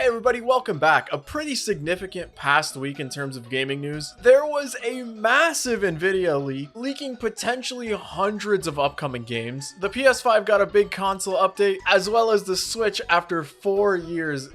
everybody, welcome back. A pretty significant past week in terms of gaming news. There was a massive Nvidia leak, leaking potentially hundreds of upcoming games. The PS5 got a big console update, as well as the Switch after 4 years.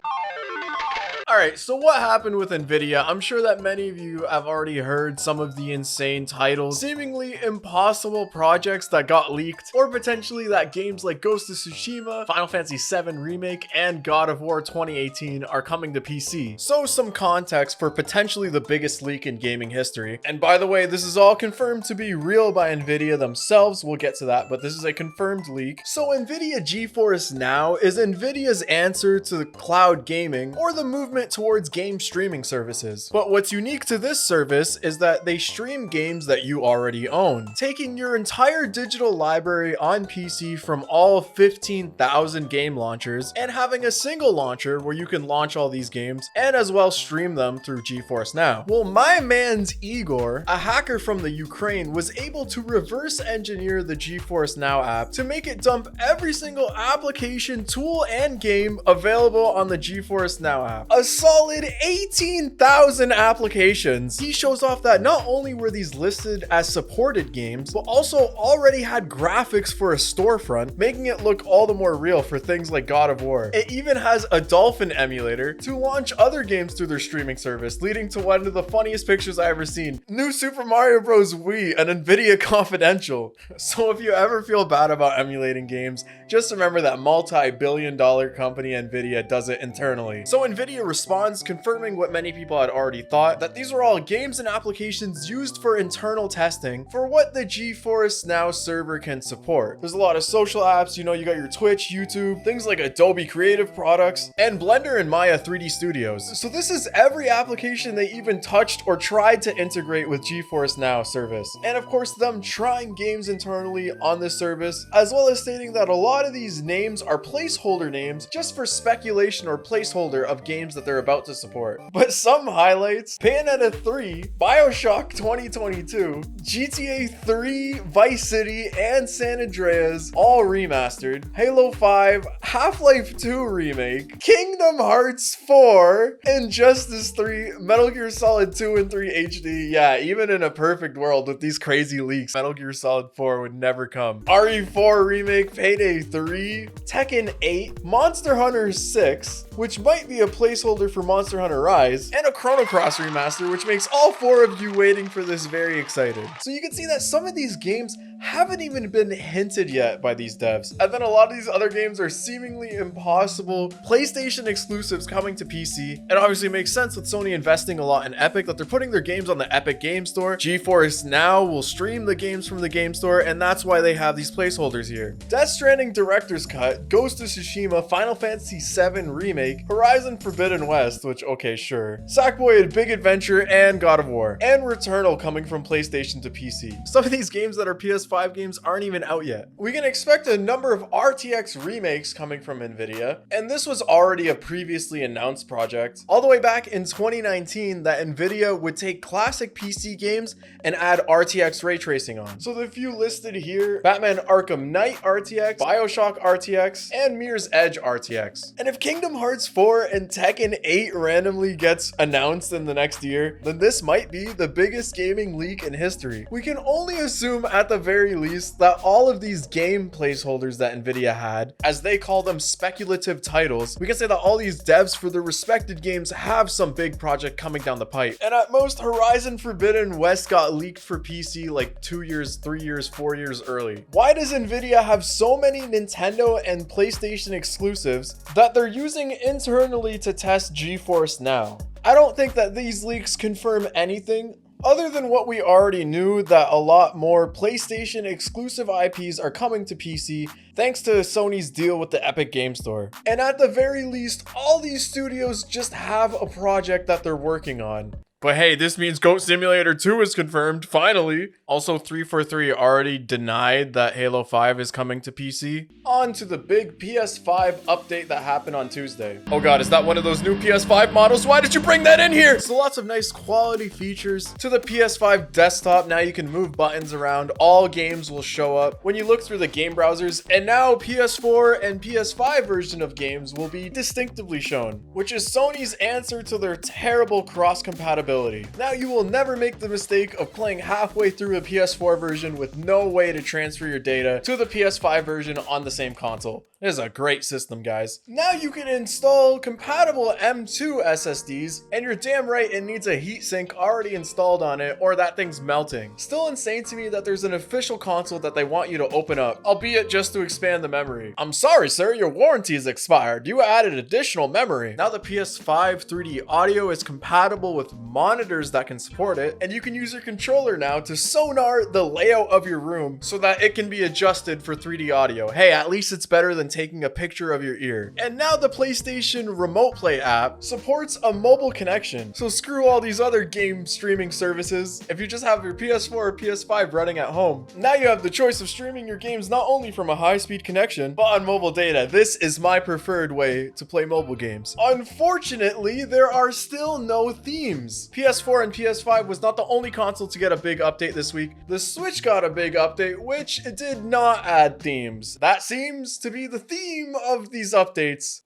Alright, so what happened with Nvidia? I'm sure that many of you have already heard some of the insane titles, seemingly impossible projects that got leaked, or potentially that games like Ghost of Tsushima, Final Fantasy VII Remake, and God of War 2018 are coming to PC. So some context for potentially the biggest leak in gaming history. And by the way, this is all confirmed to be real by Nvidia themselves. We'll get to that, but this is a confirmed leak. So Nvidia GeForce Now is Nvidia's answer to cloud gaming, or the movement towards game streaming services. But what's unique to this service is that they stream games that you already own, taking your entire digital library on PC from all 15,000 game launchers and having a single launcher where you can launch all these games and as well stream them through GeForce Now. Well, my man's Igor, a hacker from the Ukraine, was able to reverse engineer the GeForce Now app to make it dump every single application, tool, and game available on the GeForce Now app. A solid 18,000 applications. He shows off that not only were these listed as supported games, but also already had graphics for a storefront, making it look all the more real for things like God of War. It even has a Dolphin emulator to launch other games through their streaming service, leading to one of the funniest pictures I've ever seen. New Super Mario Bros. Wii, an Nvidia confidential. So if you ever feel bad about emulating games, just remember that multi-billion-dollar company Nvidia does it internally. So Nvidia responds, confirming what many people had already thought, that these were all games and applications used for internal testing for what the GeForce Now server can support. There's a lot of social apps, you got your Twitch, YouTube, things like Adobe Creative products, and Blender and Maya 3D Studios. So this is every application they even touched or tried to integrate with GeForce Now service. And of course, them trying games internally on this service, as well as stating that a lot of these names are placeholder names just for speculation or placeholder of games that they're about to support. But some highlights: Bayonetta 3, bioshock 2022, GTA 3, Vice City, and San Andreas all remastered, Halo 5, Half-Life 2 remake, Kingdom Hearts 4, Injustice 3, Metal Gear Solid 2 and 3 HD. Yeah, even in a perfect world with these crazy leaks, Metal Gear Solid 4 would never come. RE4 remake, Payday 3, Tekken 8, Monster Hunter 6, which might be a placeholder for Monster Hunter Rise, and a Chrono Cross remaster, which makes all 4 of you waiting for this very excited. So you can see that some of these games haven't even been hinted yet by these devs, and then a lot of these other games are seemingly impossible PlayStation exclusives coming to PC. It obviously makes sense with Sony investing a lot in Epic that they're putting their games on the Epic Game Store. GeForce Now will stream the games from the game store, and that's why they have these placeholders here. Death Stranding Director's Cut, Ghost of Tsushima, Final Fantasy VII Remake, Horizon Forbidden West, which okay, sure, Sackboy: A Big Adventure, and God of War, and Returnal coming from PlayStation to PC. Some of these games that are PS5 games aren't even out yet. We can expect a number of RTX remakes coming from Nvidia, and this was already a previously announced project all the way back in 2019 that Nvidia would take classic PC games and add RTX ray tracing on. So the few listed here: Batman Arkham Knight RTX, Bioshock RTX, and Mirror's Edge RTX. And if Kingdom Hearts 4 and Tekken 8 randomly gets announced in the next year, then this might be the biggest gaming leak in history. We can only assume at the very least that all of these game placeholders that Nvidia had, as they call them speculative titles, we can say that all these devs for their respected games have some big project coming down the pipe. And at most, Horizon Forbidden West got leaked for PC like 2 years, 3 years, 4 years early. Why does Nvidia have so many Nintendo and PlayStation exclusives that they're using internally to test GeForce Now? I don't think that these leaks confirm anything other than what we already knew, that a lot more PlayStation exclusive IPs are coming to PC thanks to Sony's deal with the Epic Game Store. And at the very least, all these studios just have a project that they're working on. But hey, this means Goat Simulator 2 is confirmed, finally. Also, 343 already denied that Halo 5 is coming to PC. On to the big PS5 update that happened on Tuesday. Oh god, is that one of those new PS5 models? Why did you bring that in here? So lots of nice quality features to the PS5 desktop. Now you can move buttons around. All games will show up when you look through the game browsers. And now PS4 and PS5 version of games will be distinctively shown, which is Sony's answer to their terrible cross-compatibility. Now you will never make the mistake of playing halfway through a PS4 version with no way to transfer your data to the PS5 version on the same console. It is a great system, guys. Now you can install compatible M2 SSDs, and you're damn right it needs a heatsink already installed on it or that thing's melting. Still insane to me that there's an official console that they want you to open up, albeit just to expand the memory. I'm sorry, sir, your warranty is expired. You added additional memory. Now the PS5 3D audio is compatible with monitors that can support it, and you can use your controller now to sonar the layout of your room so that it can be adjusted for 3D audio. Hey, at least it's better than taking a picture of your ear. And now the PlayStation Remote Play app supports a mobile connection. So screw all these other game streaming services. If you just have your PS4 or PS5 running at home, now you have the choice of streaming your games not only from a high-speed connection, but on mobile data. This is my preferred way to play mobile games. Unfortunately, there are still no themes. PS4 and PS5 was not the only console to get a big update this week. The Switch got a big update, which did not add themes. That seems to be the theme of these updates.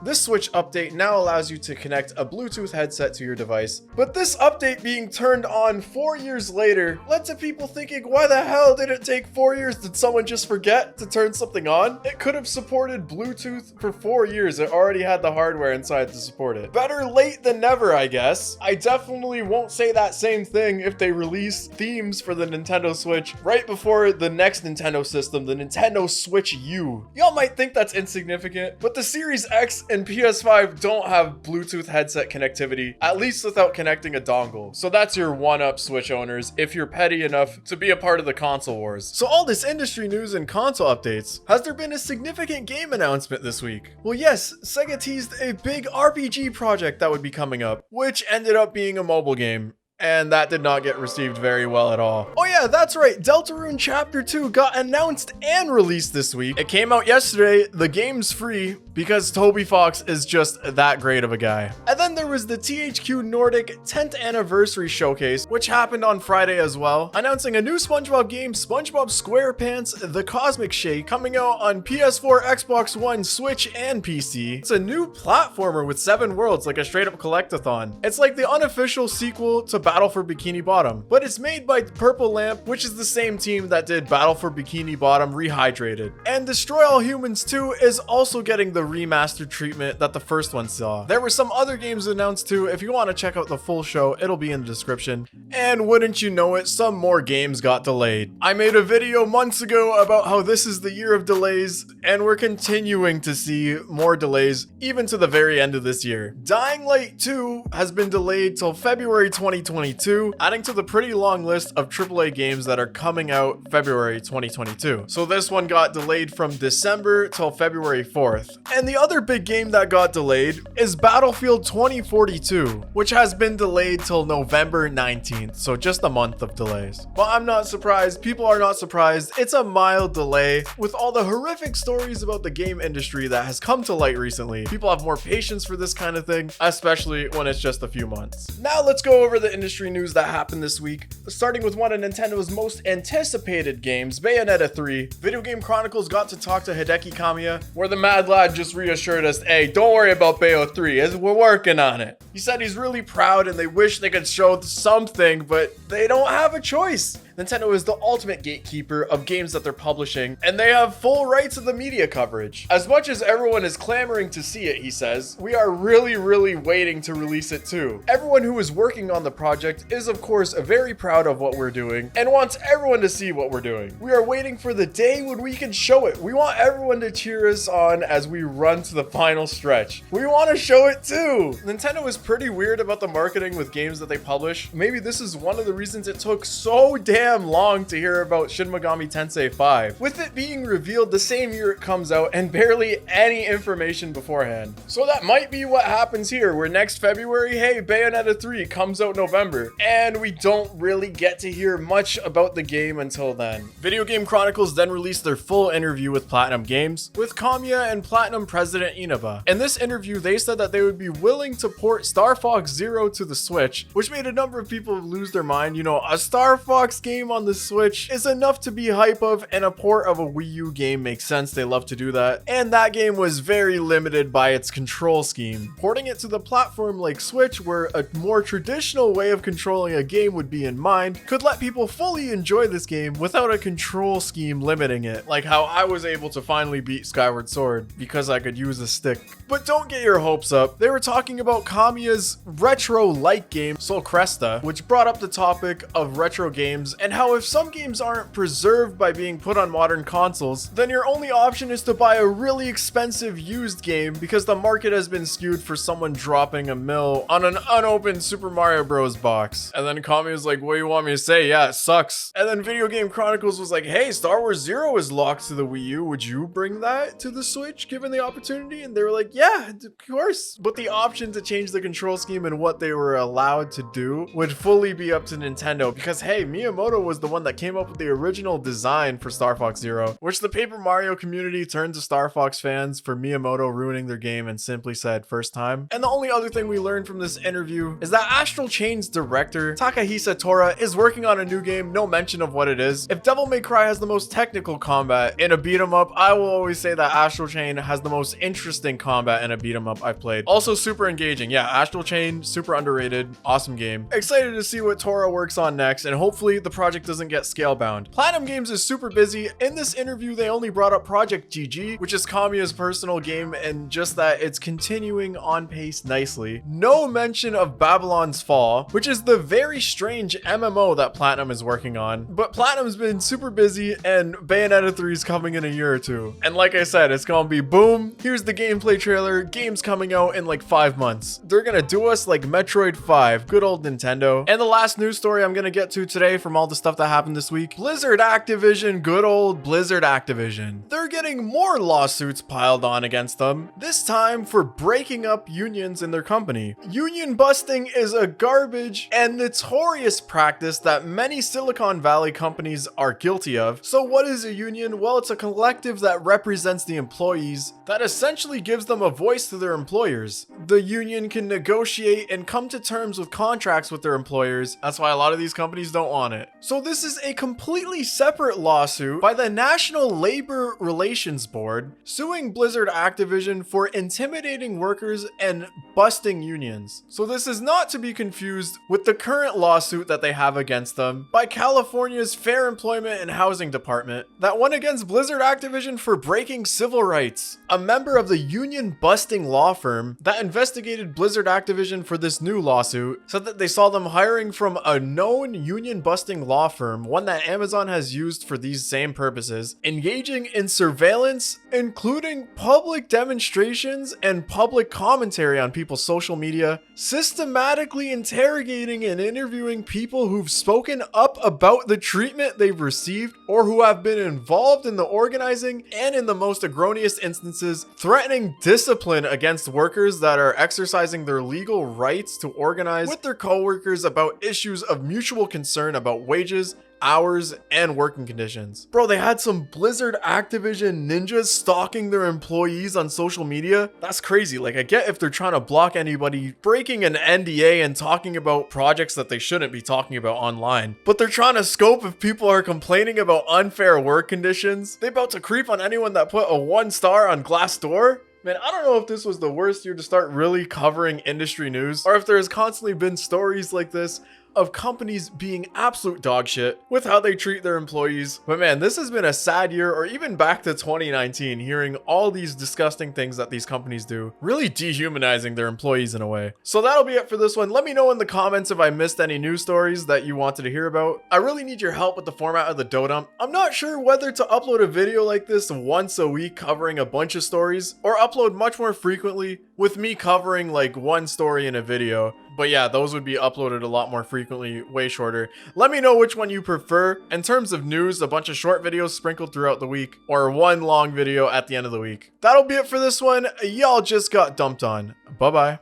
This Switch update now allows you to connect a Bluetooth headset to your device, but this update being turned on 4 years later led to people thinking, why the hell did it take 4 years? Did someone just forget to turn something on? It could have supported Bluetooth for 4 years. It already had the hardware inside to support it. Better late than never, I guess. I definitely won't say that same thing if they release themes for the Nintendo Switch right before the next Nintendo system, the Nintendo Switch U. Y'all might think that's insignificant, but the Series X and PS5 don't have Bluetooth headset connectivity, at least without connecting a dongle. So that's your one-up Switch owners if you're petty enough to be a part of the console wars. So all this industry news and console updates, has there been a significant game announcement this week? Well, yes, Sega teased a big RPG project that would be coming up, which ended up being a mobile game. And that did not get received very well at all. Oh yeah, that's right. Deltarune Chapter 2 got announced and released this week. It came out yesterday. The game's free because Toby Fox is just that great of a guy. And then there was the THQ Nordic 10th Anniversary Showcase, which happened on Friday as well, announcing a new SpongeBob game, SpongeBob SquarePants The Cosmic Shake, coming out on PS4, Xbox One, Switch, and PC. It's a new platformer with 7 worlds, like a straight-up collectathon. It's like the unofficial sequel to Battle for Bikini Bottom, but it's made by Purple Lamp, which is the same team that did Battle for Bikini Bottom Rehydrated. And Destroy All Humans 2 is also getting the remastered treatment that the first one saw. There were some other games announced too. If you want to check out the full show, it'll be in the description. And wouldn't you know it, some more games got delayed. I made a video months ago about how this is the year of delays, and we're continuing to see more delays even to the very end of this year. Dying Light 2 has been delayed till February 2022, adding to the pretty long list of AAA games that are coming out February 2022. So this one got delayed from December till February 4th. And the other big game that got delayed is Battlefield 2042, which has been delayed till November 19th. So just a month of delays. But I'm not surprised. People are not surprised. It's a mild delay. With all the horrific stories about the game industry that has come to light recently, people have more patience for this kind of thing, especially when it's just a few months. Now let's go over the industry news that happened this week, starting with one of Nintendo's most anticipated games, Bayonetta 3. Video Game Chronicles got to talk to Hideki Kamiya, where the mad lad just reassured us, hey, don't worry about Bayo 3, as we're working on it. He said he's really proud and they wish they could show something, but they don't have a choice. Nintendo is the ultimate gatekeeper of games that they're publishing, and they have full rights of the media coverage. As much as everyone is clamoring to see it, he says, we are really waiting to release it too. Everyone who is working on the project is of course very proud of what we're doing and wants everyone to see what we're doing. We are waiting for the day when we can show it. We want everyone to cheer us on as we run to the final stretch. We want to show it too. Nintendo is pretty weird about the marketing with games that they publish. Maybe this is one of the reasons it took so damn damn long to hear about Shin Megami Tensei 5, with it being revealed the same year it comes out and barely any information beforehand. So that might be what happens here, where next February, hey, Bayonetta 3 comes out November, and we don't really get to hear much about the game until then. Video Game Chronicles then released their full interview with Platinum Games, with Kamiya and Platinum President Inaba. In this interview, they said that they would be willing to port Star Fox Zero to the Switch, which made a number of people lose their mind. You know, a Star Fox game on the Switch is enough to be hype of, and a port of a Wii U game makes sense. They love to do that. And that game was very limited by its control scheme. Porting it to the platform like Switch, where a more traditional way of controlling a game would be in mind, could let people fully enjoy this game without a control scheme limiting it, like how I was able to finally beat Skyward Sword because I could use a stick. But don't get your hopes up. They were talking about Kamiya's retro-like game, Sol Cresta, which brought up the topic of retro games and how if some games aren't preserved by being put on modern consoles, then your only option is to buy a really expensive used game because the market has been skewed for someone dropping a mill on an unopened Super Mario Bros. Box. And then Kamiya was like, what do you want me to say? Yeah, it sucks. And then Video Game Chronicles was like, hey, Star Wars Zero is locked to the Wii U. Would you bring that to the Switch given the opportunity? And they were like, yeah, of course. But the option to change the control scheme and what they were allowed to do would fully be up to Nintendo because, hey, Miyamoto was the one that came up with the original design for Star Fox Zero, which the Paper Mario community turned to Star Fox fans for Miyamoto ruining their game and simply said first time. And the only other thing we learned from this interview is that Astral Chain's director, Takahisa Tora, is working on a new game, no mention of what it is. If Devil May Cry has the most technical combat in a beat 'em up, I will always say that Astral Chain has the most interesting combat in a beat 'em up I've played. Also super engaging. Yeah, Astral Chain, super underrated, awesome game. Excited to see what Tora works on next, and hopefully the project doesn't get scalebound. Platinum Games is super busy. In this interview, they only brought up Project GG, which is Kamiya's personal game, and just that it's continuing on pace nicely. No mention of Babylon's Fall, which is the very strange MMO that Platinum is working on. But Platinum's been super busy, and Bayonetta 3 is coming in a year or two. And like I said, it's gonna be boom, here's the gameplay trailer, game's coming out in like 5 months. They're gonna do us like Metroid 5, good old Nintendo. And the last news story I'm gonna get to today from all the stuff that happened this week, Blizzard Activision, good old Blizzard Activision. They're getting more lawsuits piled on against them, this time for breaking up unions in their company. Union busting is a garbage and notorious practice that many Silicon Valley companies are guilty of. So what is a union? Well, it's a collective that represents the employees that essentially gives them a voice to their employers. The union can negotiate and come to terms with contracts with their employers. That's why a lot of these companies don't want it. So this is a completely separate lawsuit by the National Labor Relations Board suing Blizzard Activision for intimidating workers and busting unions. So this is not to be confused with the current lawsuit that they have against them by California's Fair Employment and Housing Department that went against Blizzard Activision for breaking civil rights. A member of the union busting law firm that investigated Blizzard Activision for this new lawsuit said that they saw them hiring from a known union busting law firm, one that Amazon has used for these same purposes, engaging in surveillance, including public demonstrations and public commentary on people's social media, systematically interrogating and interviewing people who've spoken up about the treatment they've received or who have been involved in the organizing, and in the most egregious instances, threatening discipline against workers that are exercising their legal rights to organize with their coworkers about issues of mutual concern about wages, hours, and working conditions. Bro, they had some Blizzard Activision ninjas stalking their employees on social media. That's crazy. Like, I get if they're trying to block anybody breaking an NDA and talking about projects that they shouldn't be talking about online, but they're trying to scope if people are complaining about unfair work conditions. They about to creep on anyone that put a 1 star on Glassdoor. Man, I don't know if this was the worst year to start really covering industry news, or if there has constantly been stories like this of companies being absolute dog shit with how they treat their employees. But man, this has been a sad year, or even back to 2019, hearing all these disgusting things that these companies do, really dehumanizing their employees in a way. So that'll be it for this one. Let me know in the comments if I missed any news stories that you wanted to hear about. I really need your help with the format of the dough dump. I'm not sure whether to upload a video like this once a week covering a bunch of stories, or upload much more frequently with me covering like one story in a video. But yeah, those would be uploaded a lot more frequently, way shorter. Let me know which one you prefer. In terms of news, a bunch of short videos sprinkled throughout the week, or one long video at the end of the week. That'll be it for this one. Y'all just got dumped on. Bye-bye.